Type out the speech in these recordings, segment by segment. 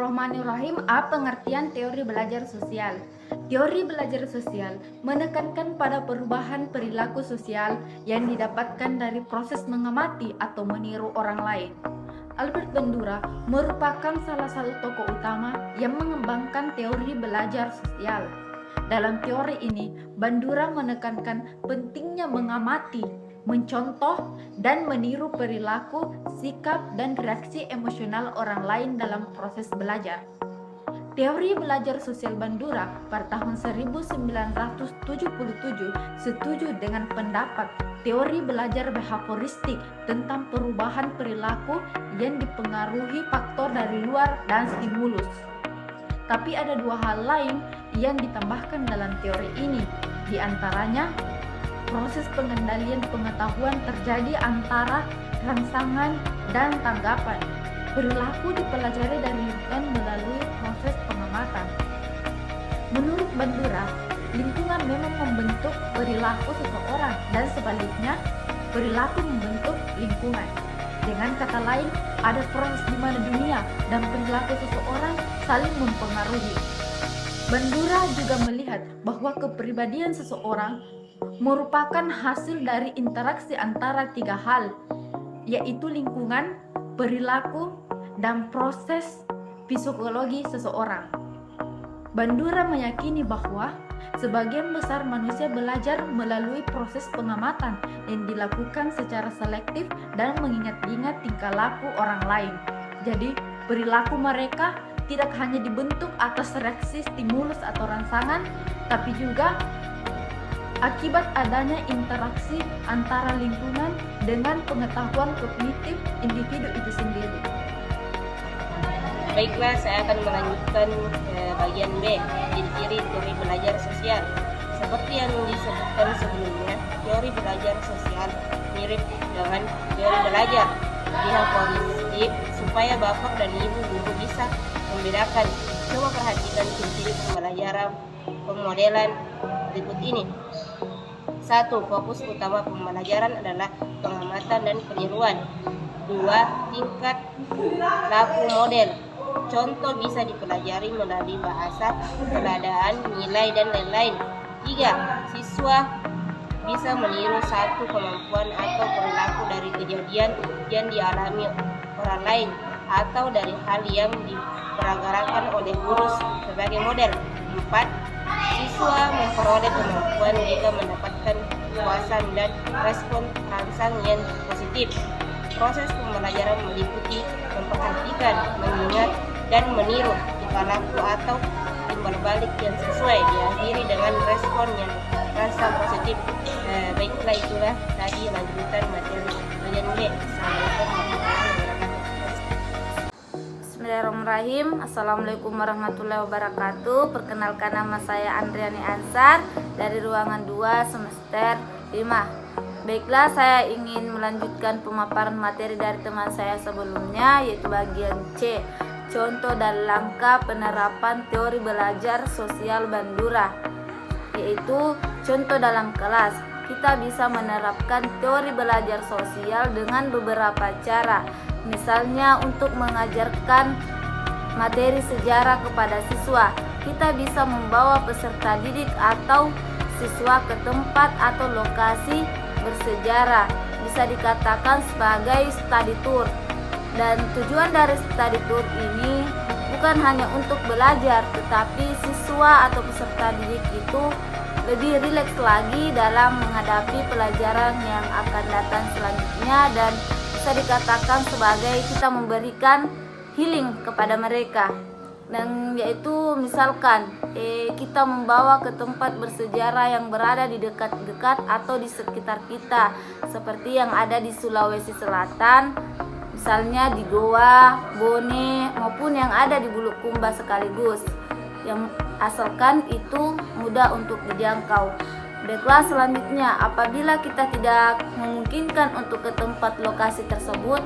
Bismillahirrahmanirrahim. A. Pengertian teori belajar sosial. Teori belajar sosial menekankan pada perubahan perilaku sosial yang didapatkan dari proses mengamati atau meniru orang lain. Albert Bandura merupakan salah satu tokoh utama yang mengembangkan teori belajar sosial. Dalam teori ini, Bandura menekankan pentingnya mengamati, mencontoh, dan meniru perilaku, sikap, dan reaksi emosional orang lain dalam proses belajar. Teori belajar sosial Bandura pada tahun 1977 setuju dengan pendapat teori belajar behavioristik tentang perubahan perilaku yang dipengaruhi faktor dari luar dan stimulus. Tapi ada dua hal lain yang ditambahkan dalam teori ini, di antaranya proses pengendalian pengetahuan terjadi antara rangsangan dan tanggapan. Perilaku dipelajari dari lingkungan melalui proses pengamatan. Menurut Bandura, lingkungan memang membentuk perilaku seseorang dan sebaliknya, perilaku membentuk lingkungan. Dengan kata lain, ada proses di mana dunia dan perilaku seseorang saling mempengaruhi. Bandura juga melihat bahwa kepribadian seseorang merupakan hasil dari interaksi antara tiga hal, yaitu lingkungan, perilaku, dan proses psikologi seseorang. Bandura meyakini bahwa sebagian besar manusia belajar melalui proses pengamatan yang dilakukan secara selektif dan mengingat-ingat tingkah laku orang lain. Jadi, perilaku mereka tidak hanya dibentuk atas reaksi stimulus atau rangsangan, tapi juga akibat adanya interaksi antara lingkungan dengan pengetahuan kognitif individu itu sendiri. Baiklah, saya akan melanjutkan bagian B, ciri-ciri teori belajar sosial. Seperti yang disebutkan sebelumnya, teori belajar sosial mirip dengan teori belajar behavioristik supaya bapak dan ibu guru bisa membedakan. Coba perhatikan ciri-ciri pembelajaran pemodelan berikut ini. 1. Fokus utama pembelajaran adalah pengamatan dan peniruan. 2. Tingkat laku model. Contoh bisa dipelajari melalui bahasa, keadaan, nilai, dan lain-lain. 3. Siswa bisa meniru satu kemampuan atau perilaku dari kejadian yang dialami orang lain atau dari hal yang diperagakan oleh guru sebagai model. 4. Siswa memperoleh kemampuan jika mendapatkan kepuasan dan respon rangsang yang positif. Proses pembelajaran meliputi memperhatikan, mengingat, dan meniru tingkah laku atau timbal balik yang sesuai, diakhiri dengan respon yang rangsang positif. Baiklah, itulah tadi lanjutan materi bagian B. Assalamualaikum warahmatullahi wabarakatuh. Bismillahirrahmanirrahim. Assalamualaikum warahmatullahi wabarakatuh. Perkenalkan, nama saya Andriani Ansar dari ruangan 2 semester 5. Baiklah, saya ingin melanjutkan pemaparan materi dari teman saya sebelumnya, yaitu bagian C, contoh dan langkah penerapan teori belajar sosial Bandura. Yaitu contoh dalam kelas, kita bisa menerapkan teori belajar sosial dengan beberapa cara. Misalnya untuk mengajarkan materi sejarah kepada siswa, kita bisa membawa peserta didik atau siswa ke tempat atau lokasi bersejarah, bisa dikatakan sebagai study tour. Dan tujuan dari study tour ini bukan hanya untuk belajar, tetapi siswa atau peserta didik itu lebih rileks lagi dalam menghadapi pelajaran yang akan datang selanjutnya, dan bisa dikatakan sebagai kita memberikan healing kepada mereka. Dan yaitu misalkan kita membawa ke tempat bersejarah yang berada di dekat-dekat atau di sekitar kita, seperti yang ada di Sulawesi Selatan, misalnya di Goa, Bone, maupun yang ada di Bulukumba sekaligus, yang asalkan itu mudah untuk dijangkau. Baiklah, selanjutnya, apabila kita tidak memungkinkan untuk ke tempat lokasi tersebut,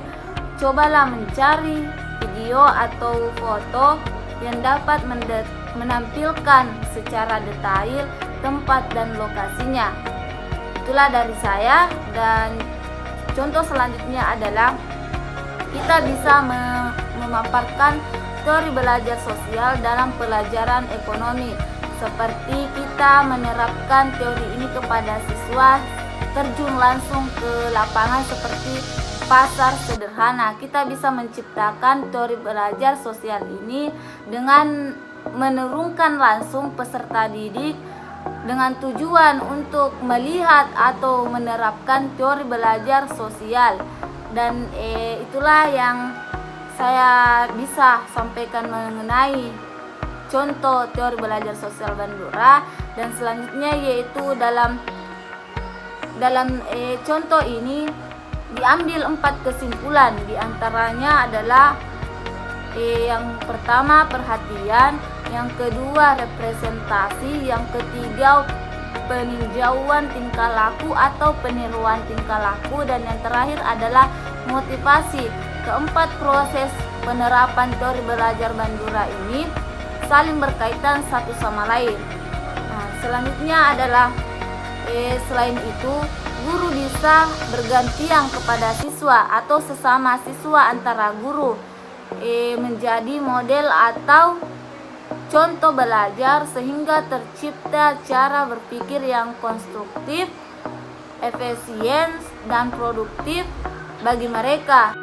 cobalah mencari video atau foto yang dapat menampilkan secara detail tempat dan lokasinya. Itulah dari saya, dan contoh selanjutnya adalah kita bisa memaparkan teori belajar sosial dalam pelajaran ekonomi, seperti kita menerapkan teori ini kepada siswa terjun langsung ke lapangan seperti pasar sederhana. Kita bisa menciptakan teori belajar sosial ini dengan menurunkan langsung peserta didik dengan tujuan untuk melihat atau menerapkan teori belajar sosial. Dan itulah yang saya bisa sampaikan mengenai contoh teori belajar sosial Bandura. Dan selanjutnya yaitu dalam contoh ini diambil 4 kesimpulan. Di antaranya adalah yang pertama perhatian, yang kedua representasi, yang ketiga peninjauan tingkah laku atau peniruan tingkah laku, dan yang terakhir adalah motivasi. Keempat proses penerapan teori belajar Bandura ini saling berkaitan satu sama lain. Selanjutnya adalah selain itu guru bisa bergantian kepada siswa atau sesama siswa antara guru menjadi model atau contoh belajar sehingga tercipta cara berpikir yang konstruktif, efisien, dan produktif bagi mereka.